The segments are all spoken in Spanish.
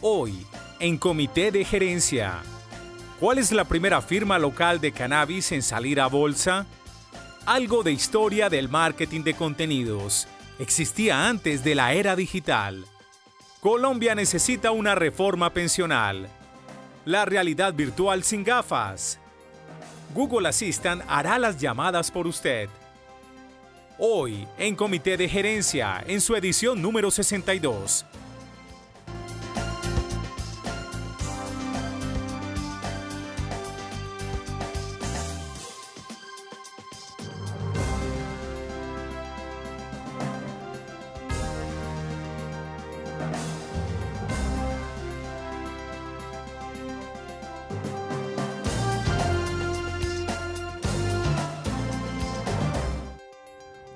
Hoy, en Comité de Gerencia, ¿cuál es la primera firma local de cannabis en salir a bolsa? Algo de historia del marketing de contenidos. Existía antes de la era digital. Colombia necesita una reforma pensional. La realidad virtual sin gafas. Google Assistant hará las llamadas por usted. Hoy, en Comité de Gerencia, en su edición número 62.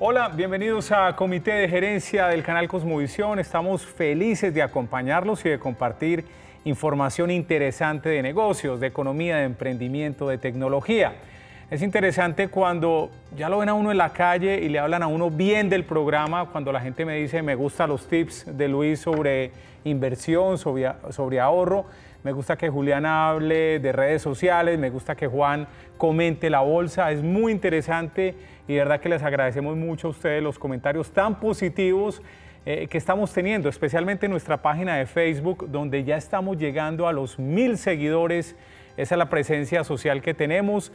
Hola, bienvenidos a Comité de Gerencia del canal Cosmovisión. Estamos felices de acompañarlos y de compartir información interesante de negocios, de economía, de emprendimiento, de tecnología. Es interesante cuando ya lo ven a uno en la calle y le hablan a uno bien del programa, cuando la gente me dice me gustan los tips de Luis sobre inversión, sobre ahorro. Me gusta que Julián hable de redes sociales, me gusta que Juan comente la bolsa, es muy interesante y de verdad que les agradecemos mucho a ustedes los comentarios tan positivos que estamos teniendo, especialmente en nuestra página de Facebook, donde ya estamos llegando a los 1000 seguidores, esa es la presencia social que tenemos.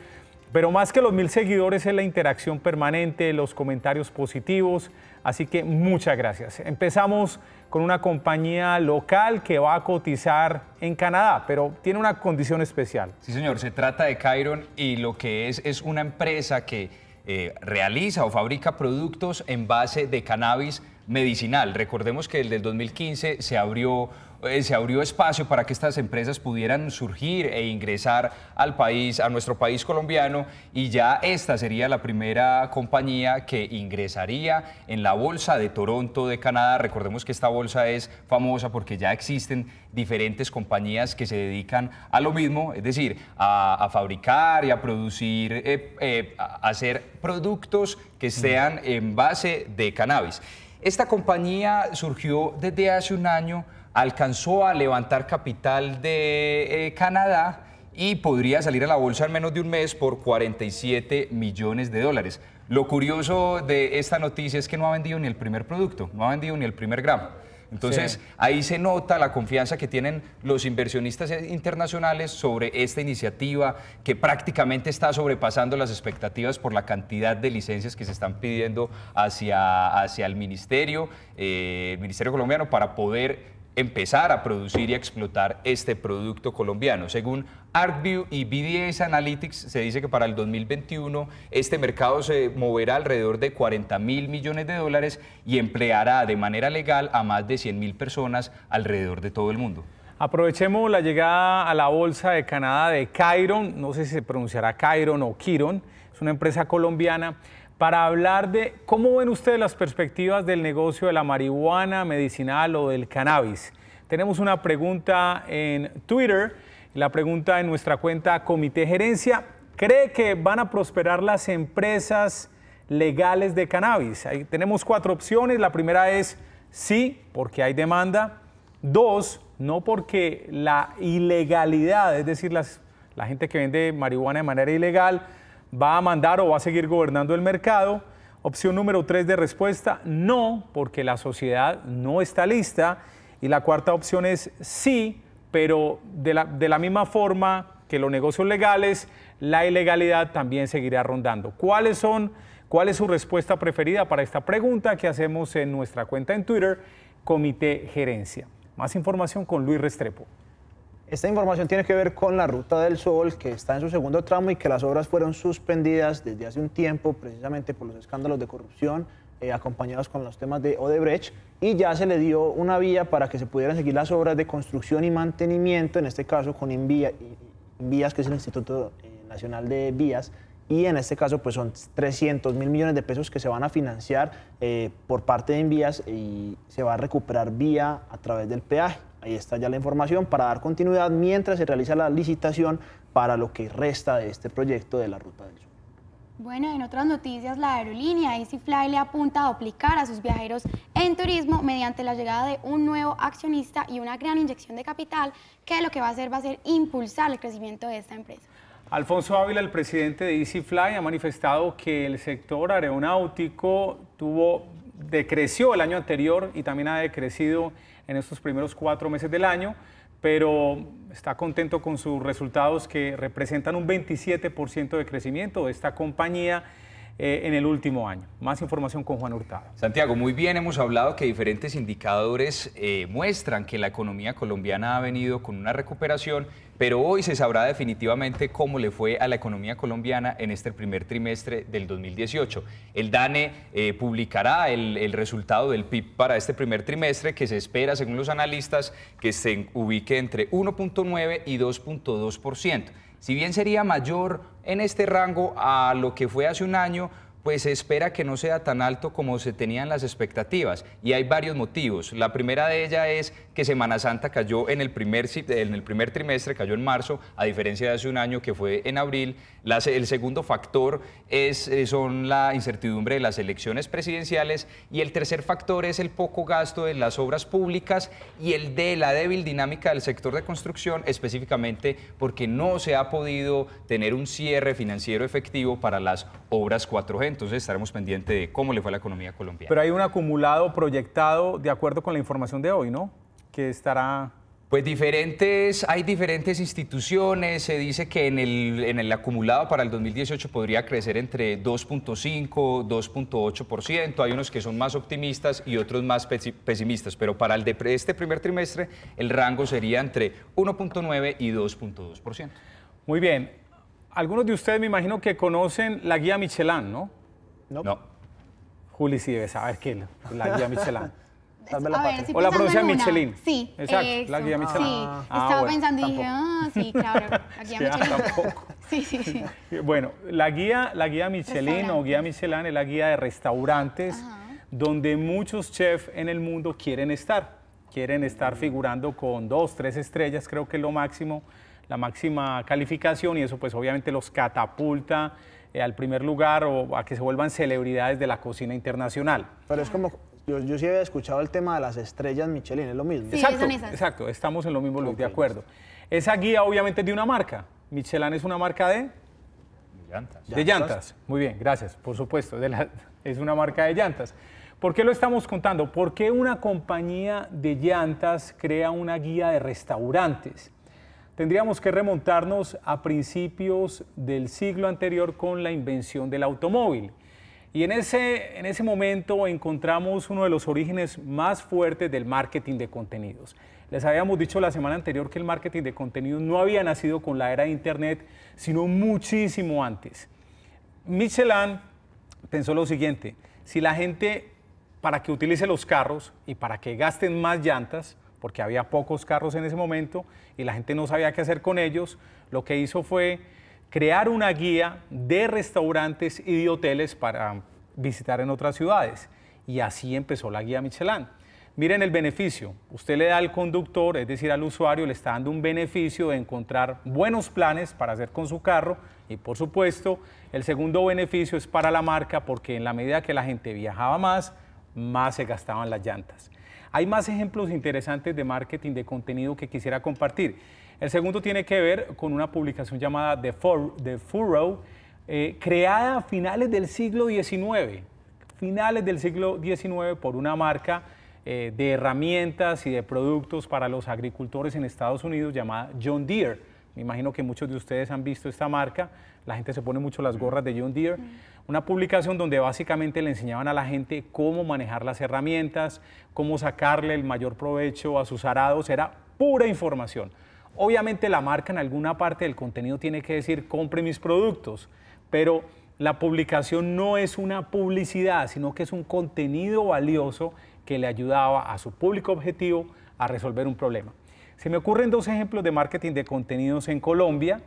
Pero más que los 1000 seguidores es la interacción permanente, los comentarios positivos, así que muchas gracias. Empezamos con una compañía local que va a cotizar en Canadá, pero tiene una condición especial. Sí, señor, se trata de Khiron y lo que es una empresa que realiza o fabrica productos en base de cannabis medicinal. Recordemos que desde el 2015 se abrió espacio para que estas empresas pudieran surgir e ingresar al país, a nuestro país colombiano, y ya esta sería la primera compañía que ingresaría en la bolsa de Toronto de Canadá. Recordemos que esta bolsa es famosa porque ya existen diferentes compañías que se dedican a lo mismo, es decir, a fabricar y a producir, a hacer productos que sean en base de cannabis. Esta compañía surgió desde hace un año, alcanzó a levantar capital de Canadá y podría salir a la bolsa en menos de un mes por 47 millones de dólares. Lo curioso de esta noticia es que no ha vendido ni el primer producto, no ha vendido ni el primer gramo. Entonces, ahí se nota la confianza que tienen los inversionistas internacionales sobre esta iniciativa que prácticamente está sobrepasando las expectativas por la cantidad de licencias que se están pidiendo hacia el ministerio colombiano para poder empezar a producir y a explotar este producto colombiano. Según ArcView y BDS Analytics, se dice que para el 2021 este mercado se moverá alrededor de 40.000 millones de dólares y empleará de manera legal a más de 100.000 personas alrededor de todo el mundo. Aprovechemos la llegada a la bolsa de Canadá de Khiron, no sé si se pronunciará Khiron o Khiron, es una empresa colombiana, para hablar de cómo ven ustedes las perspectivas del negocio de la marihuana medicinal o del cannabis. Tenemos una pregunta en Twitter, la pregunta en nuestra cuenta Comité Gerencia. ¿Cree que van a prosperar las empresas legales de cannabis? Ahí tenemos 4 opciones. La primera es sí, porque hay demanda. 2, no, porque la ilegalidad, es decir, la gente que vende marihuana de manera ilegal, va a mandar o va a seguir gobernando el mercado. Opción número 3 de respuesta, no, porque la sociedad no está lista. Y la cuarta opción es sí, pero de la misma forma que los negocios legales, la ilegalidad también seguirá rondando. ¿Cuál es su respuesta preferida para esta pregunta que hacemos en nuestra cuenta en Twitter, Comité Gerencia? Más información con Luis Restrepo. Esta información tiene que ver con la Ruta del Sol, que está en su segundo tramo y que las obras fueron suspendidas desde hace un tiempo, precisamente por los escándalos de corrupción, acompañados con los temas de Odebrecht, y ya se le dio una vía para que se pudieran seguir las obras de construcción y mantenimiento, en este caso con Invías, que es el Instituto Nacional de Vías, y en este caso pues son 300.000 millones de pesos que se van a financiar por parte de Invías y se va a recuperar vía a través del peaje. Ahí está ya la información para dar continuidad mientras se realiza la licitación para lo que resta de este proyecto de la Ruta del Sol. Bueno, en otras noticias, la aerolínea EasyFly le apunta a duplicar a sus viajeros en turismo mediante la llegada de un nuevo accionista y una gran inyección de capital que lo que va a hacer impulsar el crecimiento de esta empresa. Alfonso Ávila, el presidente de EasyFly, ha manifestado que el sector aeronáutico decreció el año anterior y también ha decrecido en estos primeros 4 meses del año, pero está contento con sus resultados que representan un 27% de crecimiento de esta compañía en el último año. Más información con Juan Hurtado. Santiago, muy bien, hemos hablado que diferentes indicadores muestran que la economía colombiana ha venido con una recuperación, pero hoy se sabrá definitivamente cómo le fue a la economía colombiana en este primer trimestre del 2018. El DANE publicará el resultado del PIB para este primer trimestre, que se espera, según los analistas, que se ubique entre 1.9 y 2.2%. Si bien sería mayor en este rango a lo que fue hace un año, pues se espera que no sea tan alto como se tenían las expectativas. Y hay varios motivos. La primera de ellas es que Semana Santa cayó en el primer trimestre, cayó en marzo, a diferencia de hace un año que fue en abril. El segundo factor son la incertidumbre de las elecciones presidenciales, y el tercer factor es el poco gasto en las obras públicas y el de la débil dinámica del sector de construcción, específicamente porque no se ha podido tener un cierre financiero efectivo para las obras 4G. Entonces estaremos pendientes de cómo le fue a la economía colombiana. Pero hay un acumulado proyectado de acuerdo con la información de hoy, ¿no? Que estará... Pues hay diferentes instituciones. Se dice que en el acumulado para el 2018 podría crecer entre 2.5, 2.8%. Hay unos que son más optimistas y otros más pesimistas, pero para el de este primer trimestre el rango sería entre 1.9 y 2.2%. Muy bien. Algunos de ustedes me imagino que conocen la guía Michelin, ¿no? No. Juli sí debe saber qué es la guía Michelin. Sí, o la pronuncia Michelin. Sí, exacto, la guía Michelin. Sí, estaba pensando y dije, sí, claro, la guía Michelin. Tampoco. Sí. Bueno, la guía Michelin o guía Michelin es la guía de restaurantes donde muchos chefs en el mundo quieren estar. Quieren estar figurando con 2, 3 estrellas, creo que es lo máximo, la máxima calificación, y eso pues obviamente los catapulta al primer lugar o a que se vuelvan celebridades de la cocina internacional. Pero es como, yo sí había escuchado el tema de las estrellas Michelin, es lo mismo. Sí, exacto, estamos en lo mismo, Luis, de acuerdo. Esa guía obviamente es de una marca. Michelin es una marca de llantas. De llantas. Muy bien, gracias, por supuesto, es una marca de llantas. ¿Por qué lo estamos contando? ¿Por qué una compañía de llantas crea una guía de restaurantes? Tendríamos que remontarnos a principios del siglo anterior con la invención del automóvil. Y en ese momento encontramos uno de los orígenes más fuertes del marketing de contenidos. Les habíamos dicho la semana anterior que el marketing de contenidos no había nacido con la era de Internet, sino muchísimo antes. Michelin pensó lo siguiente: si la gente, para que utilice los carros y para que gasten más llantas, porque había pocos carros en ese momento y la gente no sabía qué hacer con ellos, lo que hizo fue crear una guía de restaurantes y de hoteles para visitar en otras ciudades. Y así empezó la guía Michelin. Miren el beneficio. Usted le da al conductor, es decir, al usuario, le está dando un beneficio de encontrar buenos planes para hacer con su carro. Y por supuesto, el segundo beneficio es para la marca, porque en la medida que la gente viajaba más se gastaban las llantas. Hay más ejemplos interesantes de marketing de contenido que quisiera compartir. El segundo tiene que ver con una publicación llamada The Furrow, creada a finales del siglo XIX. Finales del siglo XIX por una marca de herramientas y de productos para los agricultores en Estados Unidos llamada John Deere. Me imagino que muchos de ustedes han visto esta marca. La gente se pone mucho las gorras de John Deere. Una publicación donde básicamente le enseñaban a la gente cómo manejar las herramientas, cómo sacarle el mayor provecho a sus arados. Era pura información. Obviamente la marca en alguna parte del contenido tiene que decir compre mis productos, pero la publicación no es una publicidad, sino que es un contenido valioso que le ayudaba a su público objetivo a resolver un problema. Se me ocurren dos ejemplos de marketing de contenidos en Colombia.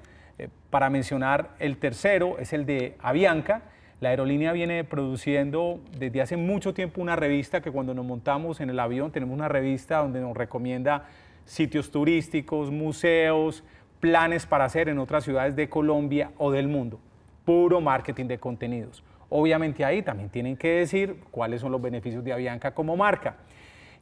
Para mencionar el tercero es el de Avianca. La aerolínea viene produciendo desde hace mucho tiempo una revista que cuando nos montamos en el avión tenemos una revista donde nos recomienda sitios turísticos, museos, planes para hacer en otras ciudades de Colombia o del mundo. puro marketing de contenidos. Obviamente ahí también tienen que decir cuáles son los beneficios de Avianca como marca.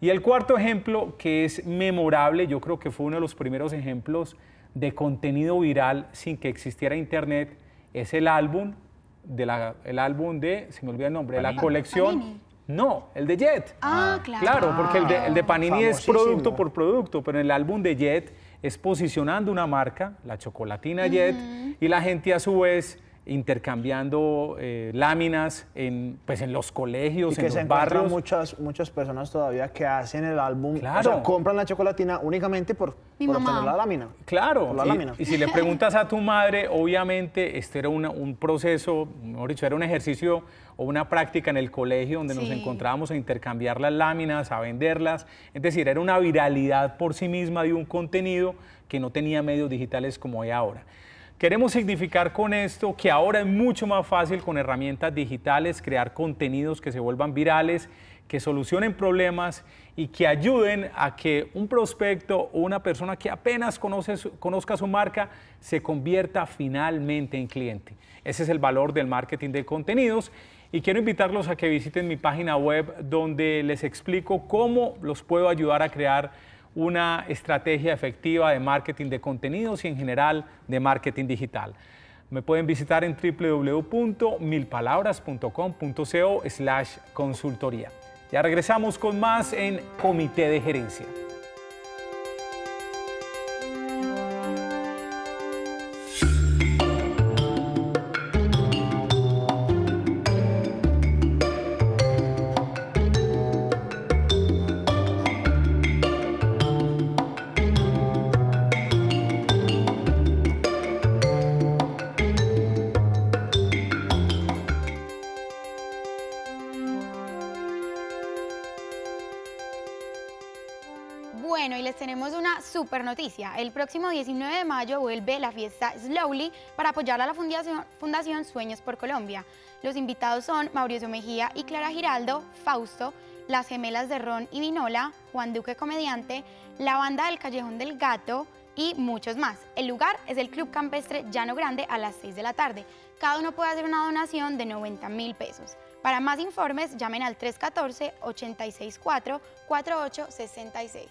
Y el cuarto ejemplo, que es memorable, yo creo que fue uno de los primeros ejemplos de contenido viral sin que existiera internet, es el álbum de, se me olvida el nombre, Panini. de la colección. Panini. No, el de Jet. Ah, claro. Claro, porque el de Panini es famosísimo. producto por producto, pero en el álbum de Jet es posicionando una marca, la chocolatina Jet, y la gente a su vez intercambiando láminas en los colegios, Y que en se los encuentran barrios. muchas personas todavía que hacen el álbum, Claro. o sea, compran la chocolatina únicamente por Mi por mamá. obtener la lámina. Claro, Por la lámina. y si le preguntas a tu madre, obviamente este era un proceso, mejor dicho, era un ejercicio o una práctica en el colegio donde nos Sí. encontrábamos a intercambiar las láminas, a venderlas. Es decir, era una viralidad por sí misma de un contenido que no tenía medios digitales como hay ahora. Queremos significar con esto que ahora es mucho más fácil con herramientas digitales crear contenidos que se vuelvan virales, que solucionen problemas y que ayuden a que un prospecto o una persona que apenas conozca su marca se convierta finalmente en cliente. Ese es el valor del marketing de contenidos y quiero invitarlos a que visiten mi página web donde les explico cómo los puedo ayudar a crear una estrategia efectiva de marketing de contenidos y en general de marketing digital. Me pueden visitar en www.milpalabras.com.co/consultoría. Ya regresamos con más en Comité de Gerencia. Bueno, y les tenemos una super noticia. El próximo 19 de mayo vuelve la fiesta Slowly para apoyar a la Fundación Sueños por Colombia. Los invitados son Mauricio Mejía y Clara Giraldo, Fausto, las gemelas de Ron y Vinola, Juan Duque Comediante, la banda del Callejón del Gato y muchos más. El lugar es el Club Campestre Llano Grande a las 6 de la tarde. Cada uno puede hacer una donación de 90.000 pesos. Para más informes, llamen al 314-864-4866.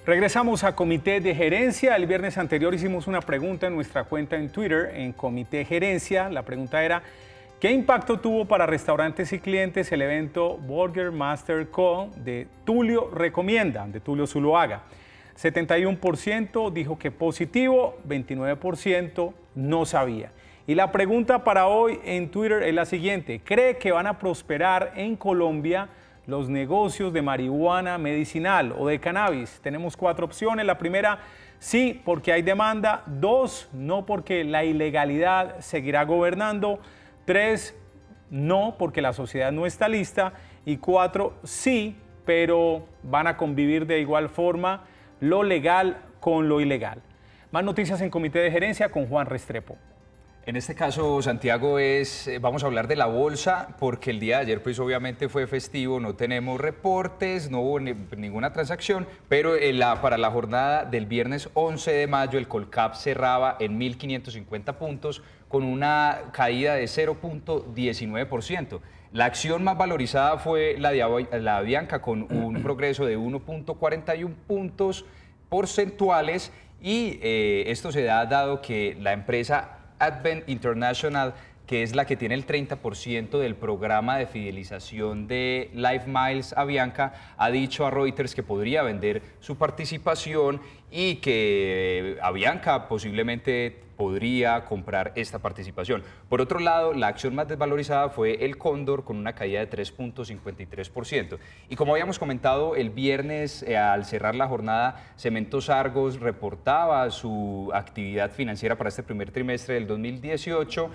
Regresamos a Comité de Gerencia. El viernes anterior hicimos una pregunta en nuestra cuenta en Twitter, en Comité Gerencia. La pregunta era, ¿qué impacto tuvo para restaurantes y clientes el evento Burger Master Co. de Tulio Recomienda, de Tulio Zuluaga? 71% dijo que positivo, 29% no sabía. Y la pregunta para hoy en Twitter es la siguiente, ¿cree que van a prosperar en Colombia los negocios de marihuana medicinal o de cannabis? Tenemos 4 opciones. La primera, sí, porque hay demanda. 2, no, porque la ilegalidad seguirá gobernando. 3, no, porque la sociedad no está lista. Y 4, sí, pero van a convivir de igual forma lo legal con lo ilegal. Más noticias en Comité de Gerencia con Juan Restrepo. En este caso, Santiago, vamos a hablar de la bolsa porque el día de ayer pues obviamente fue festivo, no tenemos reportes, no hubo ninguna transacción, pero para la jornada del viernes 11 de mayo el Colcap cerraba en 1.550 puntos con una caída de 0.19%. La acción más valorizada fue la de Avianca con un progreso de 1.41 puntos porcentuales y esto se da dado que la empresa Advent International, que es la que tiene el 30% del programa de fidelización de Life Miles Avianca, ha dicho a Reuters que podría vender su participación y que Avianca posiblemente podría comprar esta participación. Por otro lado, la acción más desvalorizada fue el Cóndor, con una caída de 3.53%. Y como habíamos comentado el viernes, al cerrar la jornada, Cementos Argos reportaba su actividad financiera para este primer trimestre del 2018.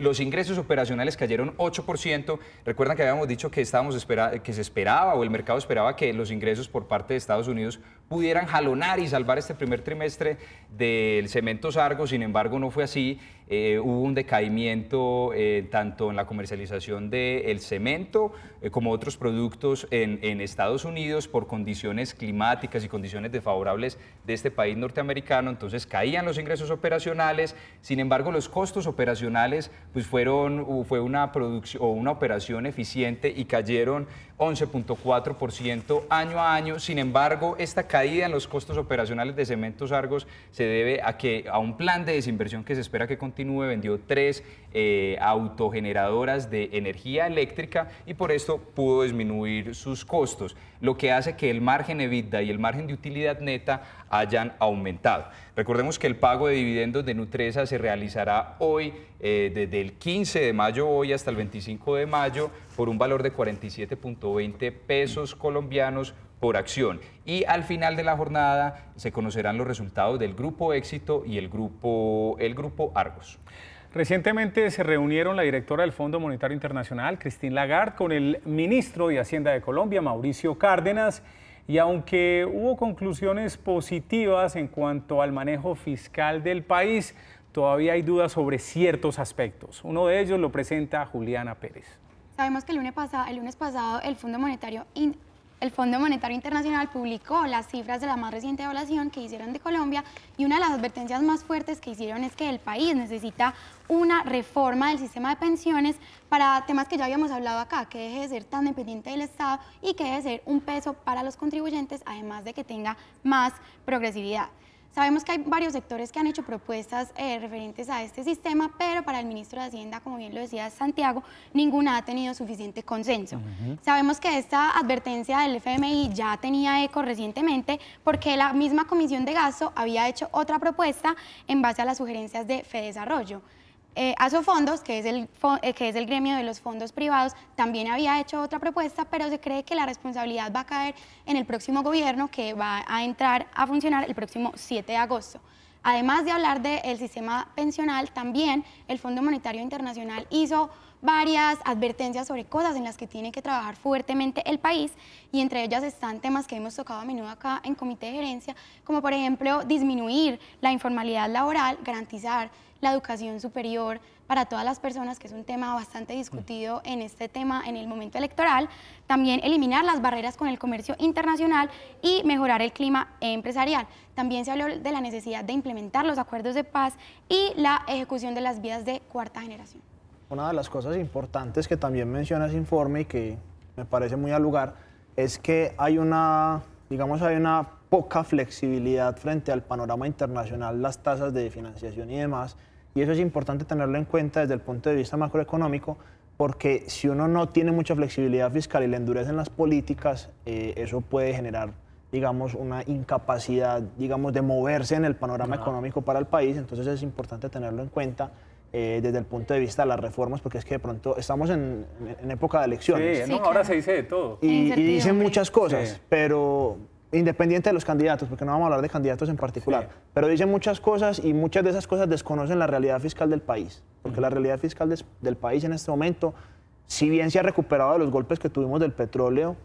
Los ingresos operacionales cayeron 8%. Recuerdan que habíamos dicho que se esperaba, o el mercado esperaba, que los ingresos por parte de Estados Unidos pudieran jalonar y salvar este primer trimestre del Cementos Argos. Sin embargo, no fue así. Hubo un decaimiento tanto en la comercialización del cemento como otros productos en Estados Unidos por condiciones climáticas y condiciones desfavorables de este país norteamericano. Entonces caían los ingresos operacionales. Sin embargo, los costos operacionales pues fue una producción o una operación eficiente y cayeron 11.4% año a año. Sin embargo, esta caída en los costos operacionales de Cementos Argos se debe a un plan de desinversión que se espera que continúe. Vendió 3 autogeneradoras de energía eléctrica y por esto pudo disminuir sus costos, lo que hace que el margen EBITDA y el margen de utilidad neta hayan aumentado. Recordemos que el pago de dividendos de Nutresa se realizará hoy, desde el 15 de mayo hoy hasta el 25 de mayo, por un valor de 47.20 pesos colombianos por acción. Y al final de la jornada se conocerán los resultados del Grupo Éxito y el Grupo Argos. Recientemente se reunieron la directora del Fondo Monetario Internacional, Christine Lagarde, con el ministro de Hacienda de Colombia, Mauricio Cárdenas, y aunque hubo conclusiones positivas en cuanto al manejo fiscal del país, todavía hay dudas sobre ciertos aspectos. Uno de ellos lo presenta Juliana Pérez. Sabemos que el lunes pasado el Fondo Monetario Internacional publicó las cifras de la más reciente evaluación que hicieron de Colombia, y una de las advertencias más fuertes que hicieron es que el país necesita una reforma del sistema de pensiones para temas que ya habíamos hablado acá, que deje de ser tan dependiente del Estado y que deje de ser un peso para los contribuyentes, además de que tenga más progresividad. Sabemos que hay varios sectores que han hecho propuestas referentes a este sistema, pero para el ministro de Hacienda, como bien lo decía Santiago, ninguna ha tenido suficiente consenso. Sabemos que esta advertencia del FMI ya tenía eco recientemente porque la misma Comisión de Gasto había hecho otra propuesta en base a las sugerencias de Fedesarrollo. Asofondos, que es el gremio de los fondos privados, también había hecho otra propuesta, pero se cree que la responsabilidad va a caer en el próximo gobierno, que va a entrar a funcionar el próximo 7 de agosto. Además de hablar del sistema pensional, también el Fondo Monetario Internacional hizo varias advertencias sobre cosas en las que tiene que trabajar fuertemente el país, y entre ellas están temas que hemos tocado a menudo acá en Comité de Gerencia, como por ejemplo disminuir la informalidad laboral, garantizar la educación superior para todas las personas, que es un tema bastante discutido en el momento electoral, también eliminar las barreras con el comercio internacional y mejorar el clima empresarial. También se habló de la necesidad de implementar los acuerdos de paz y la ejecución de las vías de cuarta generación. Una de las cosas importantes que también menciona ese informe y que me parece muy al lugar es que hay una poca flexibilidad frente al panorama internacional, las tasas de financiación y demás, y eso es importante tenerlo en cuenta desde el punto de vista macroeconómico, porque si uno no tiene mucha flexibilidad fiscal y le endurecen las políticas, eso puede generar, digamos, una incapacidad, digamos, de moverse en el panorama económico para el país. Entonces es importante tenerlo en cuenta desde el punto de vista de las reformas, porque es que de pronto estamos en época de elecciones. Sí, no, ahora se dice de todo. Y dicen muchas cosas, pero independiente de los candidatos, porque no vamos a hablar de candidatos en particular, pero dicen muchas cosas y muchas de esas cosas desconocen la realidad fiscal del país, porque la realidad fiscal del país en este momento, si bien se ha recuperado de los golpes que tuvimos del petróleo,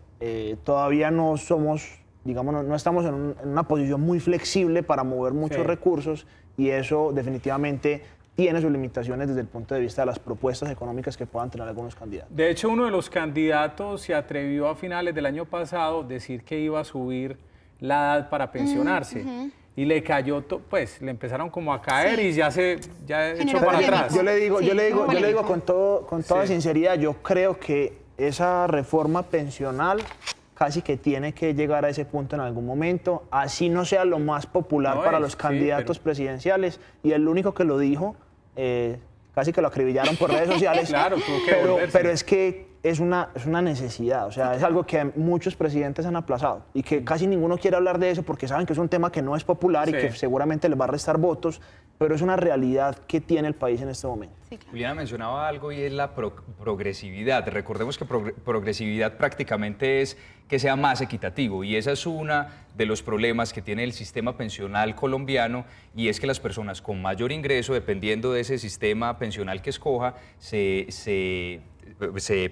todavía no somos, digamos, no estamos en una posición muy flexible para mover muchos recursos, y eso definitivamente tiene sus limitaciones desde el punto de vista de las propuestas económicas que puedan tener algunos candidatos. De hecho, uno de los candidatos se atrevió a finales del año pasado a decir que iba a subir la edad para pensionarse. Y le cayó, pues le empezaron como a caer y ya echó para atrás. Yo le digo con toda sinceridad, yo creo que esa reforma pensional casi que tiene que llegar a ese punto en algún momento, así no sea lo más popular para los candidatos presidenciales, y el único que lo dijo, casi que lo acribillaron por redes sociales, claro, pero es que es una necesidad, o sea, es algo que muchos presidentes han aplazado y que casi ninguno quiere hablar de eso porque saben que es un tema que no es popular y que seguramente les va a restar votos, pero es una realidad que tiene el país en este momento. Sí, claro. Juliana mencionaba algo y es la progresividad. Recordemos que progresividad prácticamente es que sea más equitativo y esa es una de los problemas que tiene el sistema pensional colombiano y es que las personas con mayor ingreso, dependiendo de ese sistema pensional que escoja, se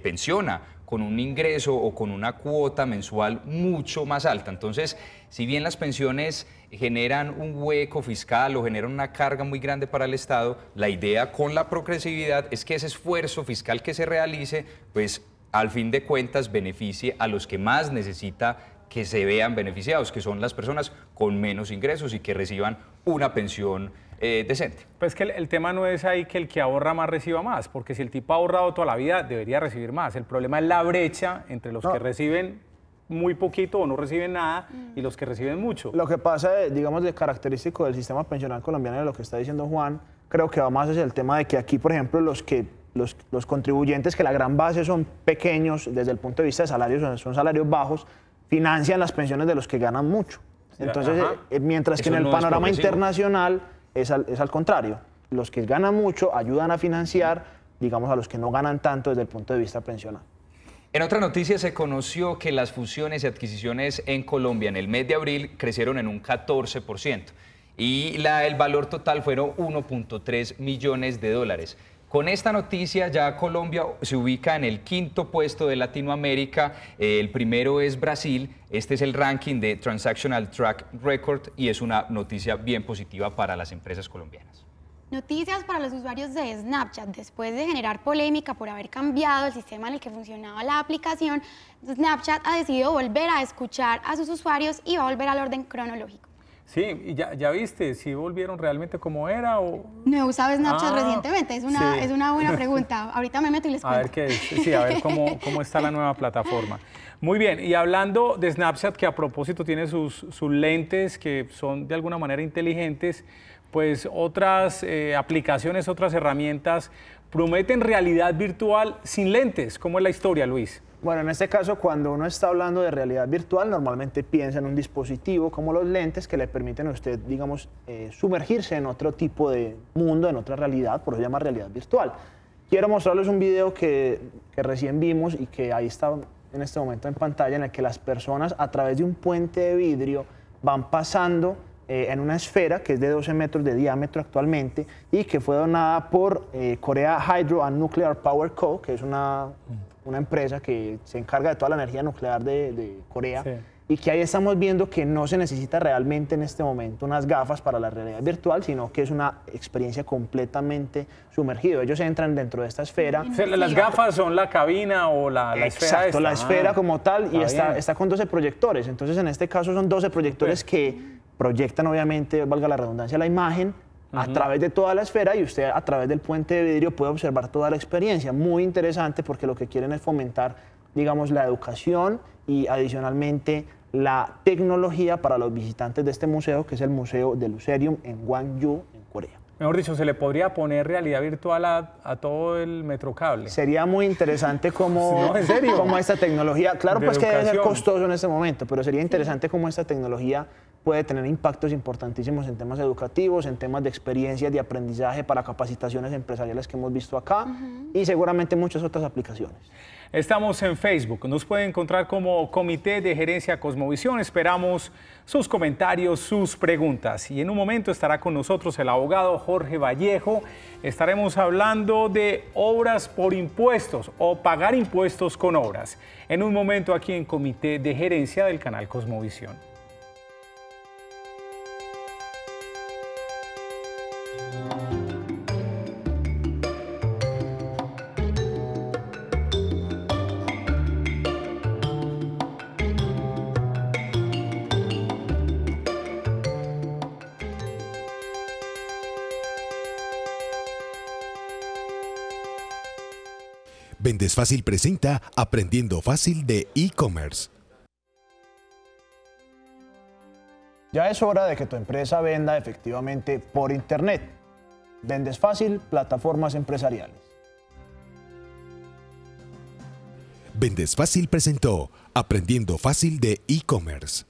pensiona con un ingreso o con una cuota mensual mucho más alta. Entonces, si bien las pensiones generan un hueco fiscal o generan una carga muy grande para el Estado, la idea con la progresividad es que ese esfuerzo fiscal que se realice, pues al fin de cuentas beneficie a los que más necesita que se vean beneficiados, que son las personas con menos ingresos y que reciban una pensión decente. Pues que el tema no es ahí que el que ahorra más reciba más, porque si el tipo ha ahorrado toda la vida, debería recibir más. El problema es la brecha entre los que reciben muy poquito o no reciben nada y los que reciben mucho. Lo que pasa, digamos, de característico del sistema pensional colombiano, de lo que está diciendo Juan, creo que va más hacia el tema de que aquí, por ejemplo, los contribuyentes, que la gran base son pequeños desde el punto de vista de salarios, son salarios bajos, financian las pensiones de los que ganan mucho. Entonces, mientras que en el panorama internacional es al contrario. Los que ganan mucho ayudan a financiar, digamos, a los que no ganan tanto desde el punto de vista pensional. En otra noticia se conoció que las fusiones y adquisiciones en Colombia en el mes de abril crecieron en un 14% y el valor total fueron 1.3 millones de dólares. Con esta noticia ya Colombia se ubica en el 5º puesto de Latinoamérica, el primero es Brasil, este es el ranking de Transactional Track Record y es una noticia bien positiva para las empresas colombianas. Noticias para los usuarios de Snapchat. Después de generar polémica por haber cambiado el sistema en el que funcionaba la aplicación, Snapchat ha decidido volver a escuchar a sus usuarios y va a volver al orden cronológico. Sí, y ya viste, ¿si volvieron realmente como era o...? No he usado Snapchat recientemente, es una buena pregunta. Ahorita me meto y les cuento. A ver qué es, sí, a ver cómo está la nueva plataforma. Muy bien, y hablando de Snapchat, que a propósito tiene sus lentes que son de alguna manera inteligentes, pues otras aplicaciones, otras herramientas prometen realidad virtual sin lentes. ¿Cómo es la historia, Luis? Bueno, en este caso, cuando uno está hablando de realidad virtual, normalmente piensa en un dispositivo como los lentes que le permiten a usted, digamos, sumergirse en otro tipo de mundo, en otra realidad, por eso se llama realidad virtual. Quiero mostrarles un video que recién vimos y que ahí está en este momento en pantalla, en el que las personas a través de un puente de vidrio van pasando en una esfera que es de 12 metros de diámetro actualmente y que fue donada por Korea Hydro and Nuclear Power Co., que es una empresa que se encarga de toda la energía nuclear de Corea, y que ahí estamos viendo que no se necesita realmente en este momento unas gafas para la realidad virtual, sino que es una experiencia completamente sumergida. Ellos entran dentro de esta esfera. O sea, las gafas son la cabina o la esfera. Exacto, la esfera como tal, y está con 12 proyectores. Entonces, en este caso son 12 proyectores que proyectan, obviamente, valga la redundancia, la imagen a través de toda la esfera y usted a través del puente de vidrio puede observar toda la experiencia. Muy interesante porque lo que quieren es fomentar, digamos, la educación y adicionalmente la tecnología para los visitantes de este museo, que es el Museo del Lucerium en Gwangju, en Corea. Mejor dicho, ¿se le podría poner realidad virtual a todo el metrocable? Sería muy interesante cómo, no, ¿en serio? Cómo esta tecnología, claro, pues que debe ser costoso en este momento, pero sería interesante cómo esta tecnología puede tener impactos importantísimos en temas educativos, en temas de experiencias, de aprendizaje para capacitaciones empresariales que hemos visto acá y seguramente muchas otras aplicaciones. Estamos en Facebook, nos pueden encontrar como Comité de Gerencia Cosmovisión. Esperamos sus comentarios, sus preguntas. Y en un momento estará con nosotros el abogado Jorge Vallejo. Estaremos hablando de obras por impuestos o pagar impuestos con obras. En un momento aquí en Comité de Gerencia del canal Cosmovisión. Vendes Fácil presenta Aprendiendo Fácil de e-commerce. Ya es hora de que tu empresa venda efectivamente por Internet. Vendes Fácil, plataformas empresariales. Vendes Fácil presentó Aprendiendo Fácil de e-commerce.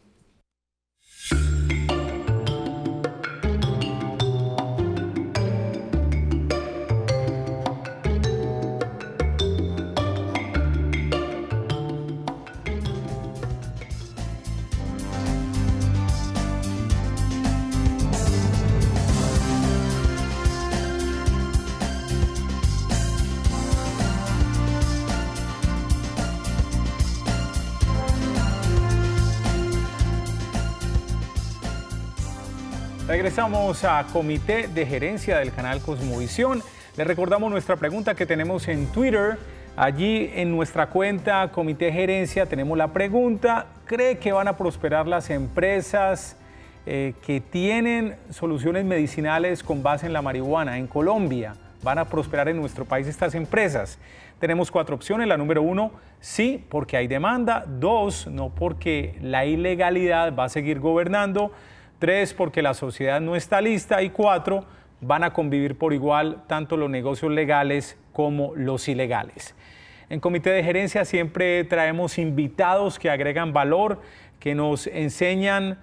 Regresamos a Comité de Gerencia del canal Cosmovisión. Les recordamos nuestra pregunta que tenemos en Twitter. Allí en nuestra cuenta Comité de Gerencia tenemos la pregunta: ¿cree que van a prosperar las empresas que tienen soluciones medicinales con base en la marihuana en Colombia? ¿Van a prosperar en nuestro país estas empresas? Tenemos 4 opciones. La número 1, sí, porque hay demanda. 2, no, porque la ilegalidad va a seguir gobernando. 3, porque la sociedad no está lista. Y 4, van a convivir por igual tanto los negocios legales como los ilegales. En Comité de Gerencia siempre traemos invitados que agregan valor, que nos enseñan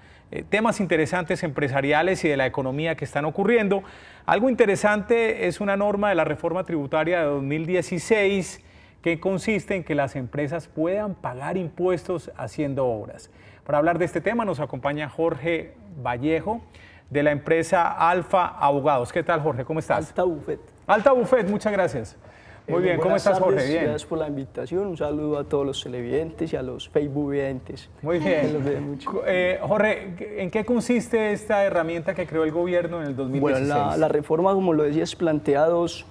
temas interesantes empresariales y de la economía que están ocurriendo. Algo interesante es una norma de la reforma tributaria de 2016 que consiste en que las empresas puedan pagar impuestos haciendo obras. Para hablar de este tema nos acompaña Jorge Vallejo, de la empresa Alfa Abogados. ¿Qué tal, Jorge? ¿Cómo estás? Alta Buffet. Alta Buffet, muchas gracias. Muy bien, ¿cómo estás, Jorge? Bien. Gracias por la invitación. Un saludo a todos los televidentes y a los Facebook videntes. Muy bien. Los veo mucho. Jorge, ¿en qué consiste esta herramienta que creó el gobierno en el 2016? Bueno, la reforma, como lo decías, plantea dos,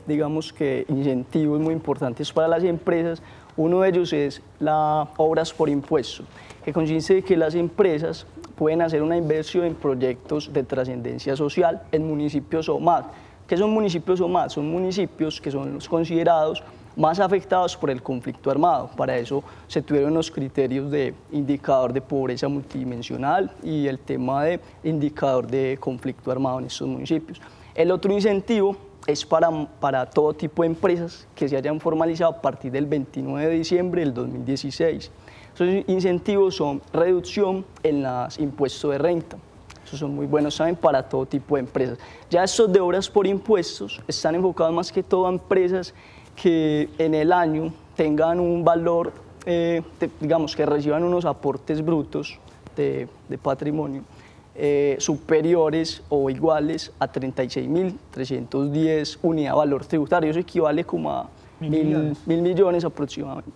digamos que incentivos muy importantes para las empresas. Uno de ellos es las obras por impuesto, que consiste en que las empresas pueden hacer una inversión en proyectos de trascendencia social en municipios o más. ¿Qué son municipios o más? Son municipios que son los considerados más afectados por el conflicto armado. Para eso se tuvieron los criterios de indicador de pobreza multidimensional y el tema de indicador de conflicto armado en estos municipios. El otro incentivo es para todo tipo de empresas que se hayan formalizado a partir del 29 de diciembre del 2016. Esos incentivos son reducción en los impuestos de renta. Esos son muy buenos, saben, para todo tipo de empresas. Ya estos de obras por impuestos están enfocados más que todo a empresas que en el año tengan un valor, digamos, que reciban unos aportes brutos de patrimonio superiores o iguales a 36.310 unidades de valor tributario. Eso equivale como a mil millones aproximadamente.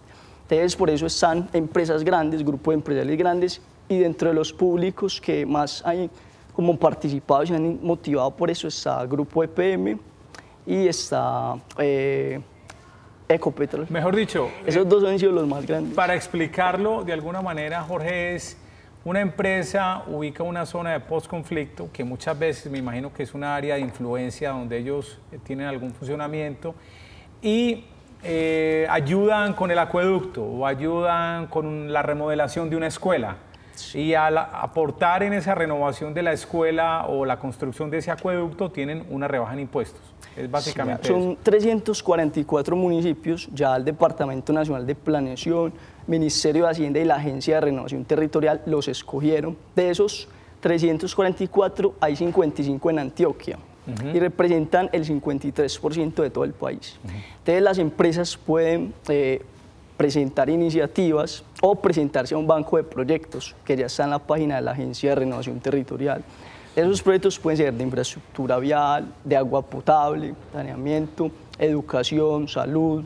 Entonces, por eso están empresas grandes, grupos de empresariales grandes, y dentro de los públicos que más han como participado y se han motivado por eso está Grupo EPM y está Ecopetrol. Mejor dicho, esos dos han sido los más grandes. Para explicarlo de alguna manera, Jorge, es una empresa ubica una zona de postconflicto que muchas veces me imagino que es una área de influencia donde ellos tienen algún funcionamiento y ayudan con el acueducto o ayudan con la remodelación de una escuela. Y al aportar en esa renovación de la escuela o la construcción de ese acueducto tienen una rebaja en impuestos. Es básicamente son eso. 344 municipios, ya el Departamento Nacional de Planeación, Ministerio de Hacienda y la Agencia de Renovación Territorial los escogieron. De esos 344 hay 55 en Antioquia y representan el 53% de todo el país. Entonces las empresas pueden presentar iniciativas o presentarse a un banco de proyectos que ya está en la página de la Agencia de Renovación Territorial. Esos proyectos pueden ser de infraestructura vial, de agua potable, saneamiento, educación, salud,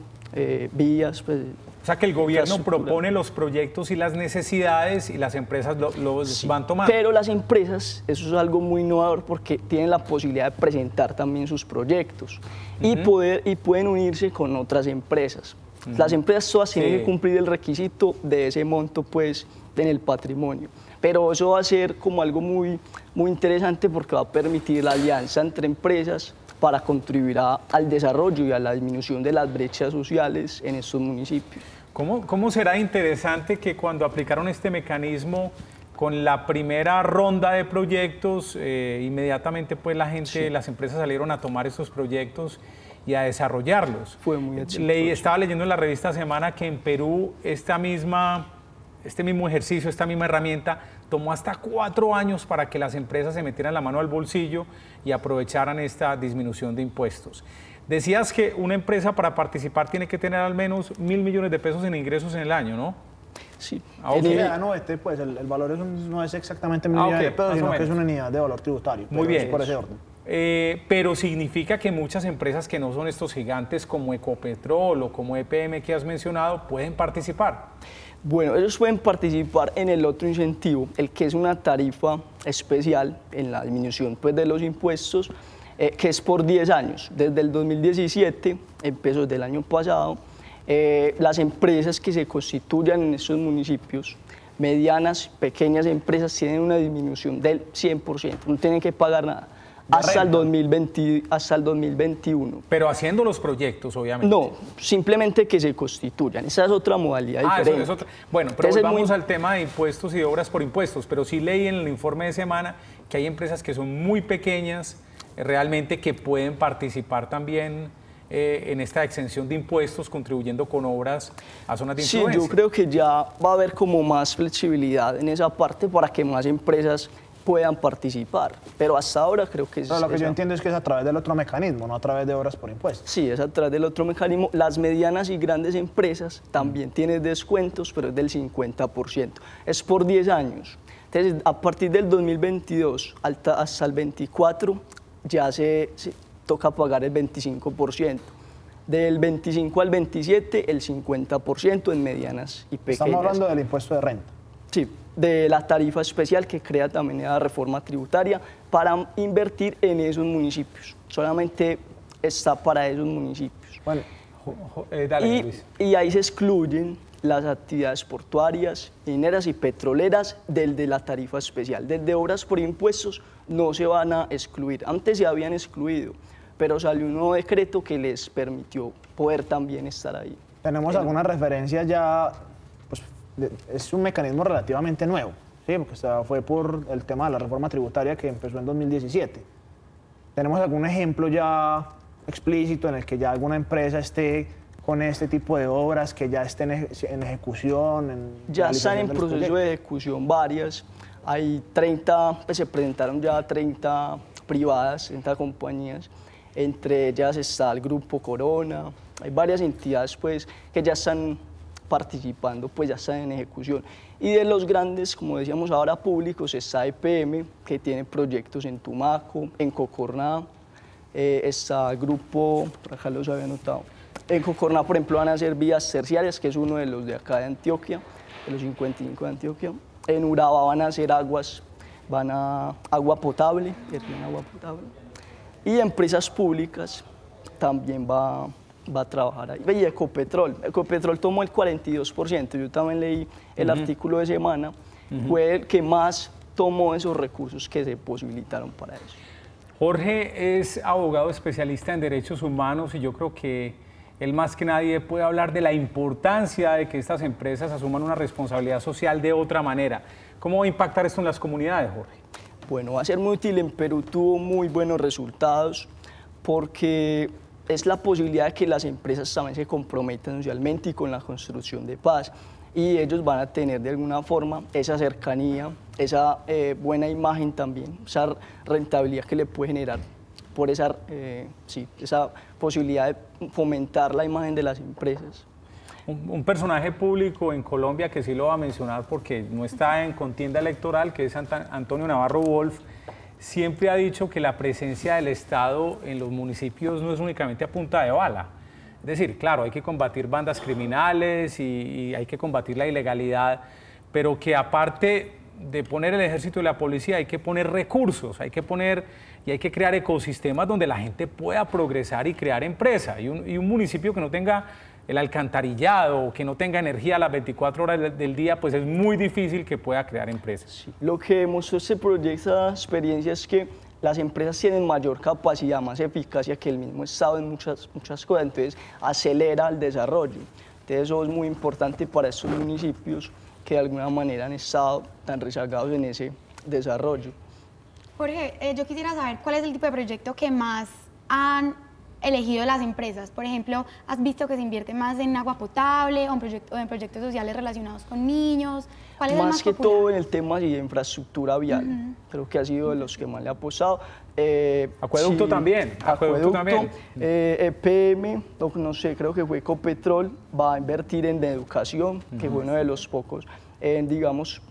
vías. Pues, o sea que el gobierno propone los proyectos y las necesidades y las empresas los van tomando. Pero las empresas, eso es algo muy innovador porque tienen la posibilidad de presentar también sus proyectos y pueden unirse con otras empresas. Las empresas todas tienen que cumplir el requisito de ese monto pues en el patrimonio, pero eso va a ser como algo muy interesante porque va a permitir la alianza entre empresas para contribuir al desarrollo y a la disminución de las brechas sociales en estos municipios. ¿Cómo será interesante que cuando aplicaron este mecanismo con la primera ronda de proyectos, inmediatamente pues la gente, las empresas salieron a tomar esos proyectos y a desarrollarlos. Fue muy exitoso. Estaba leyendo en la revista Semana que en Perú este mismo ejercicio, esta misma herramienta, tomó hasta 4 años para que las empresas se metieran la mano al bolsillo y aprovecharan esta disminución de impuestos. Decías que una empresa para participar tiene que tener al menos 1.000 millones de pesos en ingresos en el año, ¿no? Sí. Okay. Pues el valor no es exactamente 1.000 millones de pesos, sino que es una unidad de valor tributario. Muy bien. Por ese orden. Pero significa que muchas empresas que no son estos gigantes como Ecopetrol o como EPM que has mencionado pueden participar. Bueno, ellos pueden participar en el otro incentivo, el que es una tarifa especial en la disminución pues, de los impuestos, que es por 10 años. Desde el 2017, empezó desde el año pasado, las empresas que se constituyan en estos municipios, medianas, pequeñas empresas, tienen una disminución del 100%, no tienen que pagar nada. Hasta el 2021. Pero haciendo los proyectos, obviamente. No, simplemente que se constituyan. Esa es otra modalidad diferente. Eso es otra. Bueno, pero volvamos al tema de impuestos y de obras por impuestos. Pero sí leí en el informe de Semana que hay empresas que son muy pequeñas, realmente que pueden participar también en esta exención de impuestos, contribuyendo con obras a zonas de influencia. Sí, yo creo que ya va a haber como más flexibilidad en esa parte para que más empresas puedan participar, pero hasta ahora creo que pero lo que yo entiendo es que es a través del otro mecanismo, no a través de obras por impuestos. Sí, es a través del otro mecanismo. Las medianas y grandes empresas también tienen descuentos, pero es del 50%. Es por 10 años. Entonces, a partir del 2022 hasta el 24 ya se toca pagar el 25%. Del 25 al 27, el 50% en medianas y pequeñas. Estamos hablando del impuesto de renta. Sí, de la tarifa especial que crea también la reforma tributaria para invertir en esos municipios. Solamente está para esos municipios. Bueno, dale, Luis. Y ahí se excluyen las actividades portuarias, mineras y petroleras del de la tarifa especial. Desde obras por impuestos no se van a excluir. Antes se habían excluido, pero salió un nuevo decreto que les permitió poder también estar ahí. ¿Tenemos alguna referencia ya? Pues, es un mecanismo relativamente nuevo, ¿sí? Porque fue por el tema de la reforma tributaria que empezó en 2017. ¿Tenemos algún ejemplo ya explícito en el que ya alguna empresa esté con este tipo de obras, que ya estén en ejecución? Ya están en proceso de ejecución varias. Hay 30, pues se presentaron ya 30 privadas, 30 compañías. Entre ellas está el Grupo Corona. Hay varias entidades pues, que ya están participando, pues ya están en ejecución. Y de los grandes, como decíamos ahora, públicos, está EPM, que tiene proyectos en Tumaco, en Cocorná, está el Grupo, por acá los había anotado. En Cocorná, por ejemplo, van a hacer vías terciarias, que es uno de los de acá de Antioquia, de los 55 de Antioquia. En Urabá van a hacer agua potable, agua potable. Y empresas públicas también va a trabajar ahí. Y Ecopetrol tomó el 42%, yo también leí el artículo de Semana, fue el que más tomó esos recursos que se posibilitaron para eso. Jorge es abogado especialista en derechos humanos y yo creo que él más que nadie puede hablar de la importancia de que estas empresas asuman una responsabilidad social de otra manera. ¿Cómo va a impactar esto en las comunidades, Jorge? Bueno, va a ser muy útil. En Perú tuvo muy buenos resultados porque es la posibilidad de que las empresas también se comprometan socialmente y con la construcción de paz. Y ellos van a tener de alguna forma esa cercanía, esa buena imagen también, esa rentabilidad que le puede generar por esa posibilidad de fomentar la imagen de las empresas. Un personaje público en Colombia que sí lo va a mencionar porque no está en contienda electoral, que es Antonio Navarro Wolf, siempre ha dicho que la presencia del Estado en los municipios no es únicamente a punta de bala. Es decir, claro, hay que combatir bandas criminales y hay que combatir la ilegalidad, pero que aparte de poner el ejército y la policía hay que poner recursos, hay que crear ecosistemas donde la gente pueda progresar y crear empresa. Y un municipio que no tenga el alcantarillado, que no tenga energía a las 24 horas del día, pues es muy difícil que pueda crear empresas. Sí. Lo que demostró este proyecto, esta experiencia, es que las empresas tienen mayor capacidad, más eficacia que el mismo Estado en muchas cosas, entonces acelera el desarrollo. Entonces eso es muy importante para estos municipios que de alguna manera han estado tan rezagados en ese desarrollo. Jorge, yo quisiera saber cuál es el tipo de proyecto que más han elegido las empresas? Por ejemplo, ¿has visto que se invierte más en agua potable o en proyectos sociales relacionados con niños? ¿Cuál es el más que popular? todo en el tema de infraestructura vial, creo que ha sido de los que más le ha apostado. Acueducto sí, también, acueducto también. EPM, no sé, creo que fue Ecopetrol, va a invertir en educación, que fue uno de los pocos, en, digamos,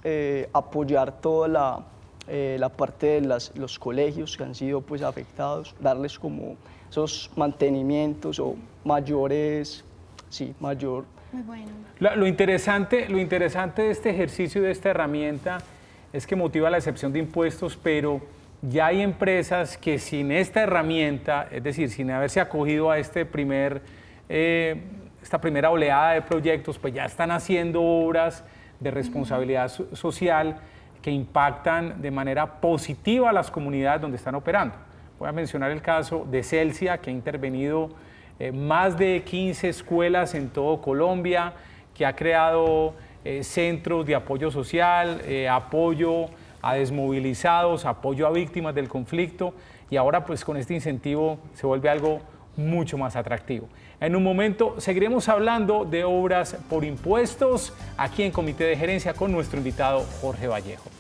apoyar toda la parte de los colegios que han sido pues afectados, darles como esos mantenimientos o mayores, sí, mayor. Muy bueno. Lo interesante de este ejercicio y de esta herramienta es que motiva la excepción de impuestos, pero ya hay empresas que sin esta herramienta, es decir, sin haberse acogido a esta primera oleada de proyectos, pues ya están haciendo obras de responsabilidad social que impactan de manera positiva a las comunidades donde están operando. Voy a mencionar el caso de Celsia, que ha intervenido más de 15 escuelas en todo Colombia, que ha creado centros de apoyo social, apoyo a desmovilizados, apoyo a víctimas del conflicto, y ahora pues con este incentivo se vuelve algo mucho más atractivo. En un momento seguiremos hablando de obras por impuestos aquí en Comité de Gerencia con nuestro invitado Jorge Vallejo.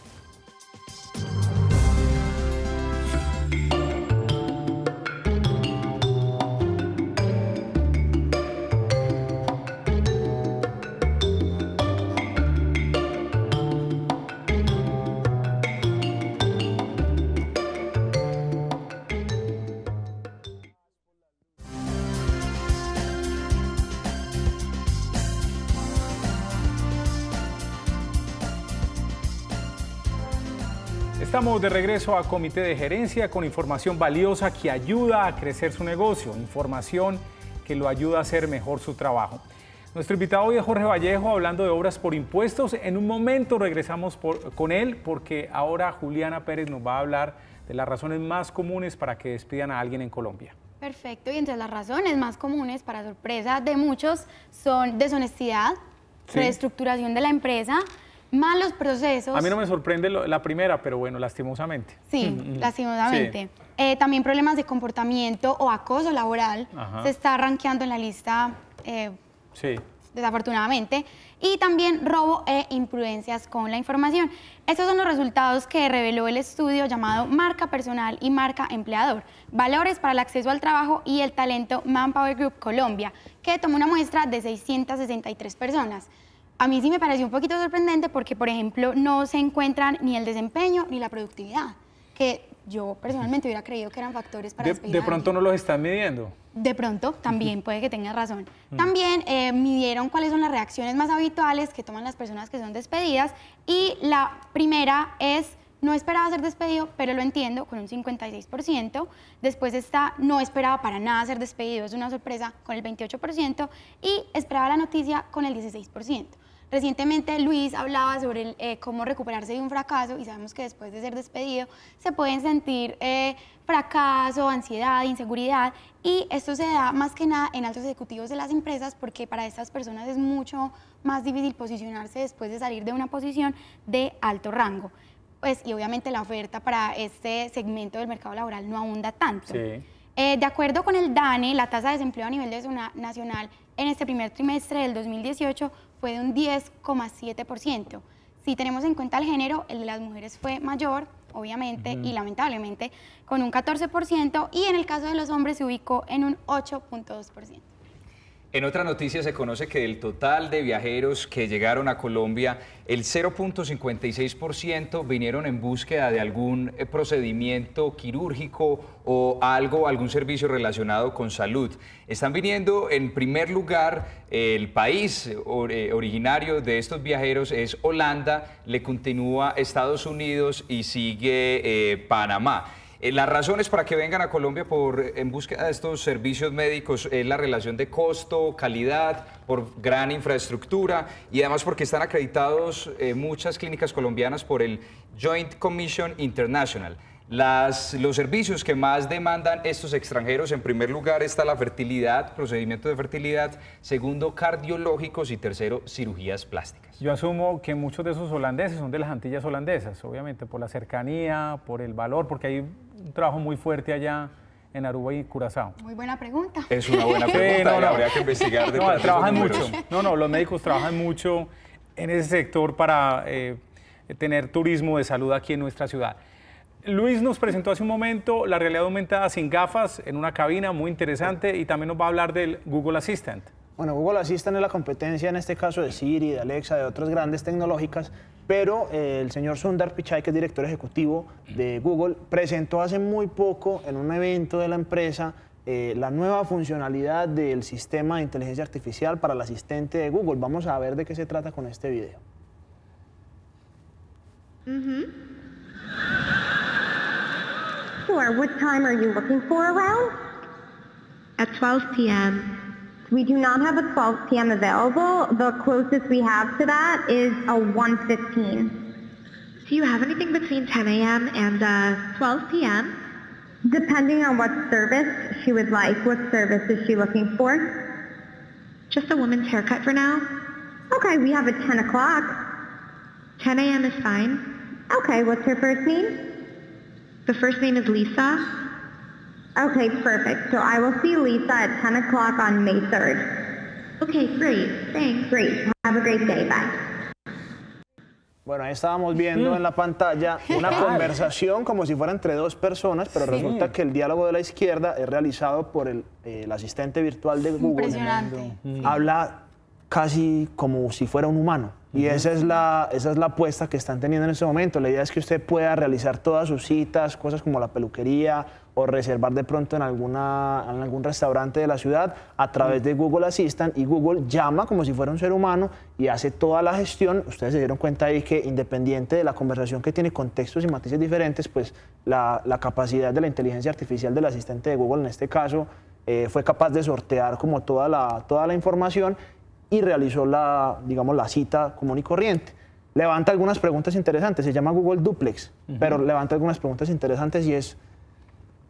Estamos de regreso a Comité de Gerencia con información valiosa que ayuda a crecer su negocio, información que lo ayuda a hacer mejor su trabajo. Nuestro invitado hoy es Jorge Vallejo, hablando de obras por impuestos. En un momento regresamos con él porque ahora Juliana Pérez nos va a hablar de las razones más comunes para que despidan a alguien en Colombia. Perfecto, y entre las razones más comunes, para sorpresa de muchos, son deshonestidad, Sí. reestructuración de la empresa, malos procesos. A mí no me sorprende la primera, pero bueno, lastimosamente. Sí, lastimosamente. También problemas de comportamiento o acoso laboral. Ajá. Se está rankeando en la lista, Sí. desafortunadamente. Y también robo e imprudencias con la información. Estos son los resultados que reveló el estudio llamado Marca Personal y Marca Empleador, Valores para el Acceso al Trabajo y el Talento Manpower Group Colombia, que tomó una muestra de 663 personas. A mí sí me pareció un poquito sorprendente porque, por ejemplo, no se encuentran ni el desempeño ni la productividad, que yo personalmente hubiera creído que eran factores para despedir De a pronto alguien. no los están midiendo. De pronto, también puede que tengas razón. También midieron cuáles son las reacciones más habituales que toman las personas que son despedidas, y la primera es: no esperaba ser despedido, pero lo entiendo, con un 56%. Después está: no esperaba para nada ser despedido, es una sorpresa, con el 28%. Y esperaba la noticia, con el 16%. Recientemente Luis hablaba sobre cómo recuperarse de un fracaso, y sabemos que después de ser despedido se pueden sentir fracaso, ansiedad, inseguridad, y esto se da más que nada en altos ejecutivos de las empresas, porque para estas personas es mucho más difícil posicionarse después de salir de una posición de alto rango. Pues, y obviamente la oferta para este segmento del mercado laboral no abunda tanto. Sí. De acuerdo con el DANE, la tasa de desempleo a nivel nacional en este primer trimestre del 2018 fue de un 10,7%. Si tenemos en cuenta el género, el de las mujeres fue mayor, obviamente, y lamentablemente, con un 14%, y en el caso de los hombres se ubicó en un 8,2%. En otra noticia se conoce que del total de viajeros que llegaron a Colombia, el 0,56% vinieron en búsqueda de algún procedimiento quirúrgico o algún servicio relacionado con salud. Están viniendo, en primer lugar, el país originario de estos viajeros es Holanda, le continúa Estados Unidos y sigue Panamá. Las razones para que vengan a Colombia en búsqueda de estos servicios médicos es la relación de costo, calidad, por gran infraestructura, y además porque están acreditados muchas clínicas colombianas por el Joint Commission International. Los servicios que más demandan estos extranjeros: en primer lugar está la fertilidad, procedimientos de fertilidad; segundo, cardiológicos; y tercero, cirugías plásticas. Yo asumo que muchos de esos holandeses son de las Antillas holandesas, obviamente por la cercanía, por el valor, porque hay un trabajo muy fuerte allá en Aruba y Curazao? Muy buena pregunta. Es una buena pregunta, habría que investigar de pronto trabajan esos mucho. números. Los médicos trabajan mucho en ese sector para tener turismo de salud aquí en nuestra ciudad. Luis nos presentó hace un momento la realidad aumentada sin gafas en una cabina muy interesante y también nos va a hablar del Google Assistant. Bueno, Google Assistant es la competencia en este caso de Siri, de Alexa, de otras grandes tecnológicas, pero el señor Sundar Pichai, que es director ejecutivo de Google, presentó hace muy poco en un evento de la empresa la nueva funcionalidad del sistema de inteligencia artificial para el asistente de Google. Vamos a ver de qué se trata con este video. Sure, what time are you looking for around? At 12 p.m. We do not have a 12 p.m. available. The closest we have to that is a 1:15. Do you have anything between 10 a.m. and 12 p.m.? Depending on what service she would like. What service is she looking for? Just a woman's haircut for now. Okay, we have a 10 o'clock. 10 a.m. is fine. Okay, what's her first name? The first name is Lisa. Okay, perfect. So I will see Lisa at 10 o'clock on May 3rd. Okay, great. Thanks. Great. Have a great day. Bye. Bueno, ahí estábamos viendo en la pantalla una conversación como si fuera entre dos personas, pero resulta que el diálogo de la izquierda es realizado por el asistente virtual de Google. Impresionante. Habla casi como si fuera un humano. Y esa es la apuesta que están teniendo en este momento. La idea es que usted pueda realizar todas sus citas, cosas como la peluquería o reservar de pronto en algún restaurante de la ciudad a través de Google Assistant, y Google llama como si fuera un ser humano y hace toda la gestión. Ustedes se dieron cuenta ahí que independiente de la conversación, que tiene contextos y matices diferentes, pues la capacidad de la inteligencia artificial del asistente de Google en este caso fue capaz de sortear como toda la información y realizó la cita común y corriente. Levanta algunas preguntas interesantes, se llama Google Duplex, pero levanta algunas preguntas interesantes y es,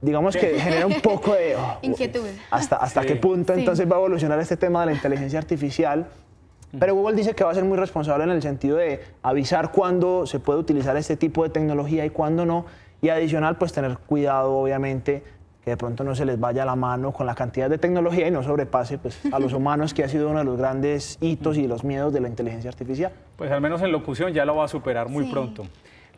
digamos que genera un poco de inquietud. ¿Hasta qué punto entonces va a evolucionar este tema de la inteligencia artificial? Pero Google dice que va a ser muy responsable en el sentido de avisar cuándo se puede utilizar este tipo de tecnología y cuándo no, y adicional pues tener cuidado obviamente que de pronto no se les vaya la mano con la cantidad de tecnología y no sobrepase pues, a los humanos, que ha sido uno de los grandes hitos y los miedos de la inteligencia artificial. Pues al menos en locución ya lo va a superar muy pronto,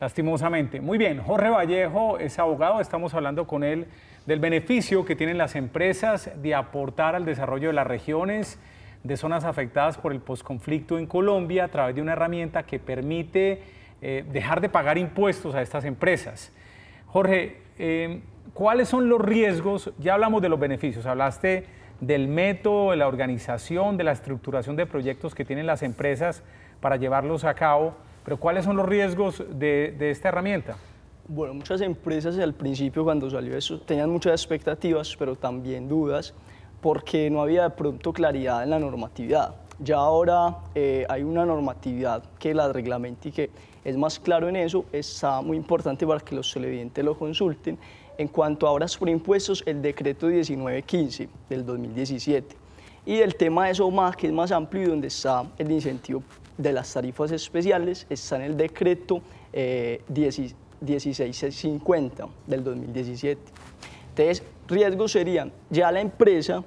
lastimosamente. Muy bien, Jorge Vallejo es abogado, estamos hablando con él del beneficio que tienen las empresas de aportar al desarrollo de las regiones, de zonas afectadas por el posconflicto en Colombia a través de una herramienta que permite dejar de pagar impuestos a estas empresas. Jorge, ¿cuáles son los riesgos? Ya hablamos de los beneficios, hablaste del método, de la organización, de la estructuración de proyectos que tienen las empresas para llevarlos a cabo, pero ¿cuáles son los riesgos de esta herramienta? Bueno, muchas empresas al principio cuando salió eso tenían muchas expectativas, pero también dudas, porque no había de pronto claridad en la normatividad. Ya ahora hay una normatividad que la reglamenta y que es más claro en eso. Está muy importante para que los televidentes lo consulten. En cuanto a obras por impuestos, el decreto 1915 del 2017. Y el tema de SOMA, que es más amplio y donde está el incentivo de las tarifas especiales, está en el decreto 1650 del 2017. Entonces, riesgos serían, ya la empresa,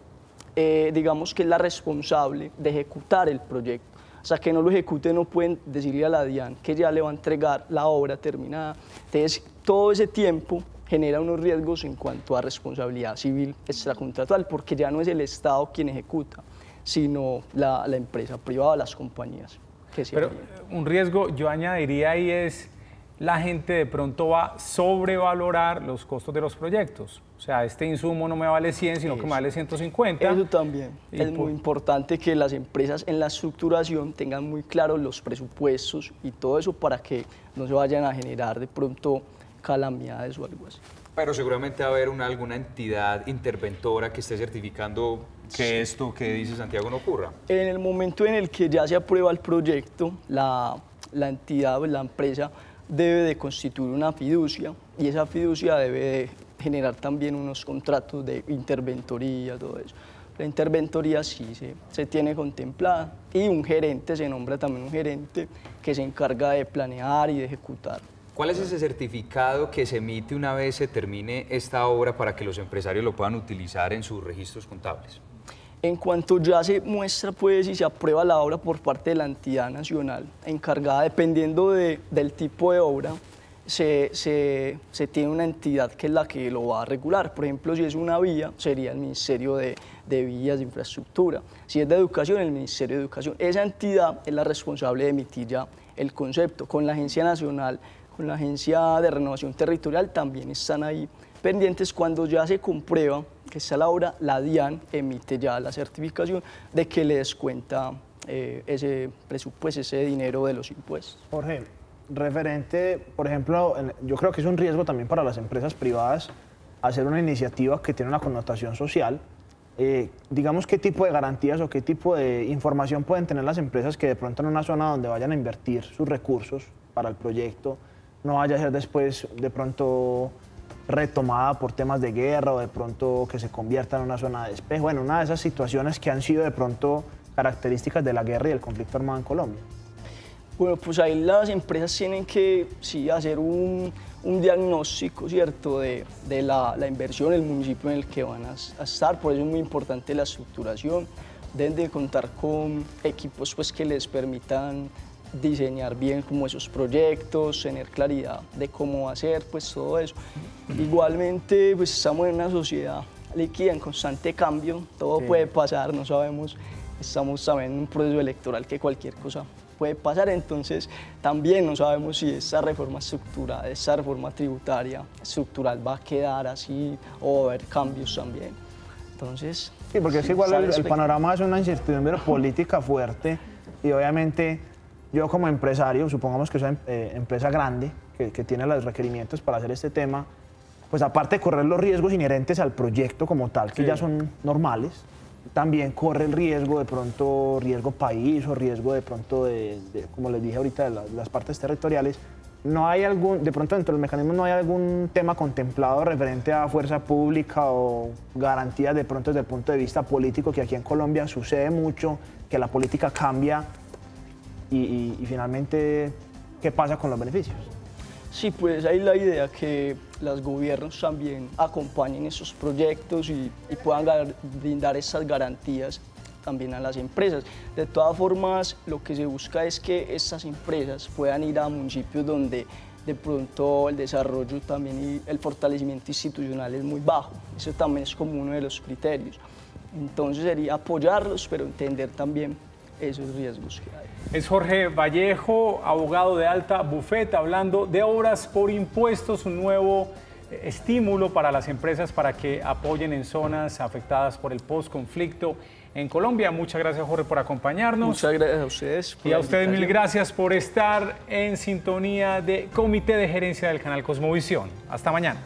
digamos que es la responsable de ejecutar el proyecto. Hasta que no lo ejecute no pueden decirle a la DIAN que ya le va a entregar la obra terminada. Entonces, todo ese tiempo genera unos riesgos en cuanto a responsabilidad civil extracontractual, porque ya no es el Estado quien ejecuta, sino la empresa privada, las compañías. Pero un riesgo, yo añadiría ahí, es la gente de pronto va a sobrevalorar los costos de los proyectos. O sea, este insumo no me vale 100, sino que me vale 150. Eso también. Es muy importante que las empresas en la estructuración tengan muy claros los presupuestos y todo eso para que no se vayan a generar de pronto calamidades o algo así. Pero seguramente va a haber alguna entidad interventora que esté certificando que esto que dice Santiago no ocurra. En el momento en el que ya se aprueba el proyecto, la entidad o la empresa debe de constituir una fiducia, y esa fiducia debe de generar también unos contratos de interventoría, todo eso. La interventoría sí se tiene contemplada, y un gerente, se nombra también un gerente que se encarga de planear y de ejecutar ¿Cuál es ese certificado que se emite una vez se termine esta obra para que los empresarios lo puedan utilizar en sus registros contables? En cuanto ya se muestra pues y se aprueba la obra por parte de la entidad nacional encargada, dependiendo del tipo de obra, se tiene una entidad que es la que lo va a regular. Por ejemplo, si es una vía, sería el Ministerio de Vías de Infraestructura. Si es de Educación, el Ministerio de Educación. Esa entidad es la responsable de emitir ya el concepto. Con la Agencia Nacional, con la Agencia de Renovación Territorial también están ahí pendientes. Cuando ya se comprueba que está la obra, la DIAN emite ya la certificación de que le descuenta ese presupuesto, ese dinero de los impuestos. Jorge, referente, por ejemplo, yo creo que es un riesgo también para las empresas privadas hacer una iniciativa que tiene una connotación social. Digamos, ¿qué tipo de garantías o qué tipo de información pueden tener las empresas que de pronto en una zona donde vayan a invertir sus recursos para el proyecto no vaya a ser después de pronto retomada por temas de guerra o de pronto que se convierta en una zona de despeje? Bueno, una de esas situaciones que han sido de pronto características de la guerra y del conflicto armado en Colombia. Bueno, pues ahí las empresas tienen que hacer un diagnóstico, ¿cierto?, de la inversión, el municipio en el que van a estar. Por eso es muy importante la estructuración. Deben de contar con equipos pues, que les permitan diseñar bien como esos proyectos, tener claridad de cómo hacer pues, todo eso. Igualmente, pues estamos en una sociedad líquida, en constante cambio, todo puede pasar, no sabemos, estamos también en un proceso electoral que cualquier cosa puede pasar, entonces también no sabemos si esa reforma estructural, esa reforma tributaria estructural va a quedar así o va a haber cambios también. Entonces, sí, porque es que igual el panorama es una incertidumbre política fuerte y obviamente yo como empresario, supongamos que soy empresa grande, que tiene los requerimientos para hacer este tema, pues aparte de correr los riesgos inherentes al proyecto como tal, que ya son normales, también corre el riesgo de pronto, riesgo país o riesgo de pronto como les dije ahorita, de las partes territoriales. ¿No hay algún, de pronto dentro del mecanismo no hay algún tema contemplado referente a fuerza pública o garantías de pronto desde el punto de vista político, que aquí en Colombia sucede mucho, que la política cambia y finalmente, ¿qué pasa con los beneficios? Sí, pues ahí la idea que los gobiernos también acompañen esos proyectos y puedan brindar esas garantías también a las empresas. De todas formas, lo que se busca es que estas empresas puedan ir a municipios donde de pronto el desarrollo también y el fortalecimiento institucional es muy bajo. Eso también es como uno de los criterios. Entonces sería apoyarlos, pero entender también esos riesgos que hay. Es Jorge Vallejo, abogado de Alta Bufeta, hablando de obras por impuestos, un nuevo estímulo para las empresas para que apoyen en zonas afectadas por el postconflicto en Colombia. Muchas gracias, Jorge, por acompañarnos. Muchas gracias a ustedes. Y a ustedes mil gracias por estar en sintonía de Comité de Gerencia del canal Cosmovisión. Hasta mañana.